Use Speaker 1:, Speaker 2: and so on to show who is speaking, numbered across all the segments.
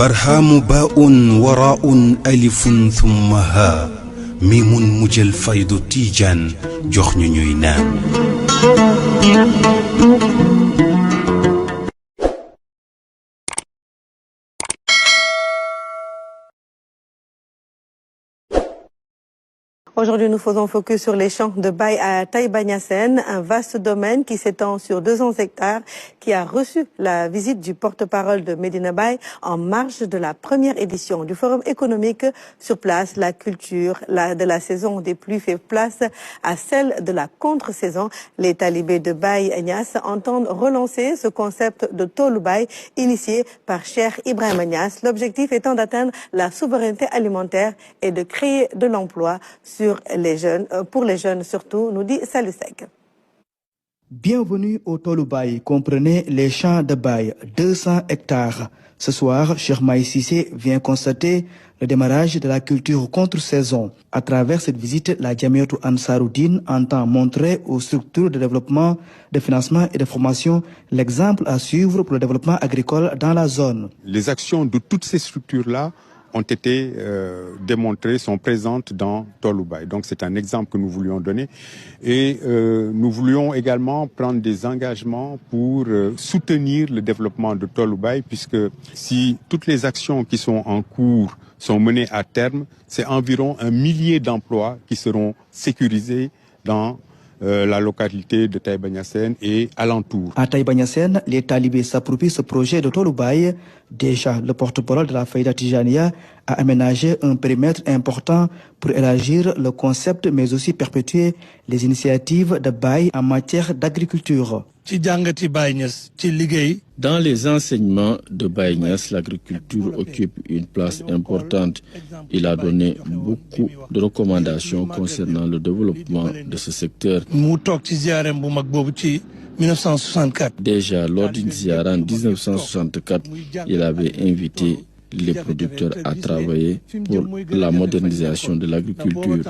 Speaker 1: برهام باء وراء ألف ثم ها ميم مجل فيض تيجان جخن نينام.
Speaker 2: Aujourd'hui, nous faisons focus sur les champs de Baye à Taïba Niassène, un vaste domaine qui s'étend sur 200 hectares, qui a reçu la visite du porte-parole de Medina Baye en marge de la première édition du Forum économique. Sur place, la culture de la saison des pluies fait place à celle de la contre-saison. Les talibés de Baye Niass entendent relancer ce concept de Tolu Baye initié par Cheikh Ibrahima Niass. L'objectif étant d'atteindre la souveraineté alimentaire et de créer de l'emploi pour les jeunes surtout, nous dit Salou Seck.
Speaker 3: Bienvenue au Tolu Baye, comprenez les champs de Baye, 200 hectares. Ce soir, Cheikh Maï Cissé vient constater le démarrage de la culture contre-saison. À travers cette visite, la Jamiatou Ansaroudine entend montrer aux structures de développement, de financement et de formation l'exemple à suivre pour le développement agricole dans la zone.
Speaker 4: Les actions de toutes ces structures-là ont été démontrées, sont présentes dans Tolu Baye. Donc c'est un exemple que nous voulions donner. Et nous voulions également prendre des engagements pour soutenir le développement de Tolu Baye, puisque si toutes les actions qui sont en cours sont menées à terme, c'est environ 1 millier d'emplois qui seront sécurisés dans la localité de Taïba Niassène et alentour.
Speaker 3: À Taïba Niassène, les talibés s'approprient ce projet de Tolu Baye. Déjà, le porte-parole de la Faïda Tijaniya a aménagé un périmètre important pour élargir le concept, mais aussi perpétuer les initiatives de Baye en matière d'agriculture.
Speaker 5: Dans les enseignements de Baye Niass, l'agriculture occupe une place importante. Il a donné beaucoup de recommandations concernant le développement de ce secteur. Déjà, lors d'une ziara en 1964, il avait invité les producteurs à travailler pour la modernisation de l'agriculture.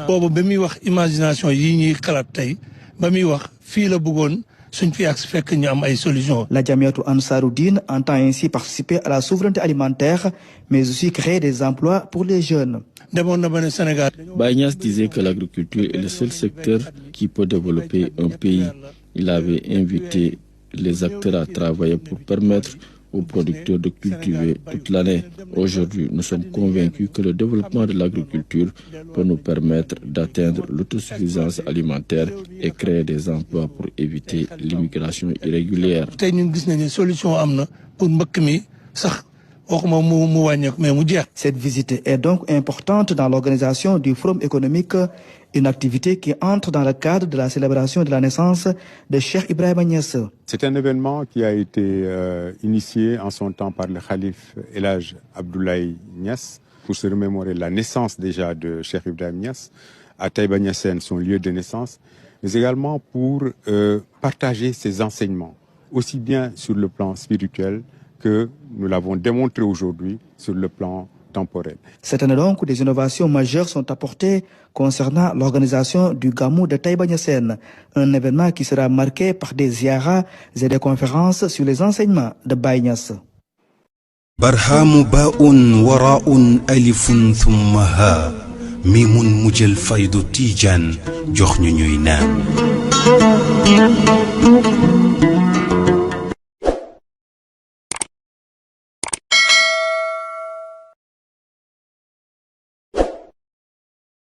Speaker 3: La Jamiatou Ansaroudine entend ainsi participer à la souveraineté alimentaire, mais aussi créer des emplois pour les jeunes.
Speaker 5: Baye Niass disait que l'agriculture est le seul secteur qui peut développer un pays. Il avait invité les acteurs à travailler pour permettre aux producteurs de cultiver toute l'année. Aujourd'hui, nous sommes convaincus que le développement de l'agriculture peut nous permettre d'atteindre l'autosuffisance alimentaire et créer des emplois pour éviter l'immigration irrégulière.
Speaker 3: Cette visite est donc importante dans l'organisation du Forum économique, une activité qui entre dans le cadre de la célébration de la naissance de Cheikh Ibrahima Niass.
Speaker 4: C'est un événement qui a été initié en son temps par le Khalif El Hadj Abdoulaye Niass pour se remémorer la naissance déjà de Cheikh Ibrahima Niass à Taïba Niassène, son lieu de naissance, mais également pour partager ses enseignements, aussi bien sur le plan spirituel que nous l'avons démontré aujourd'hui sur le plan temporel.
Speaker 3: Cette année donc, des innovations majeures sont apportées concernant l'organisation du Gamou de Taïba Niassène, un événement qui sera marqué par des ziaras et des conférences sur les enseignements de Baye Niass.
Speaker 1: برهام باء وراء ألف ثم ها ميم مجل فيض تيجان جخن نينام.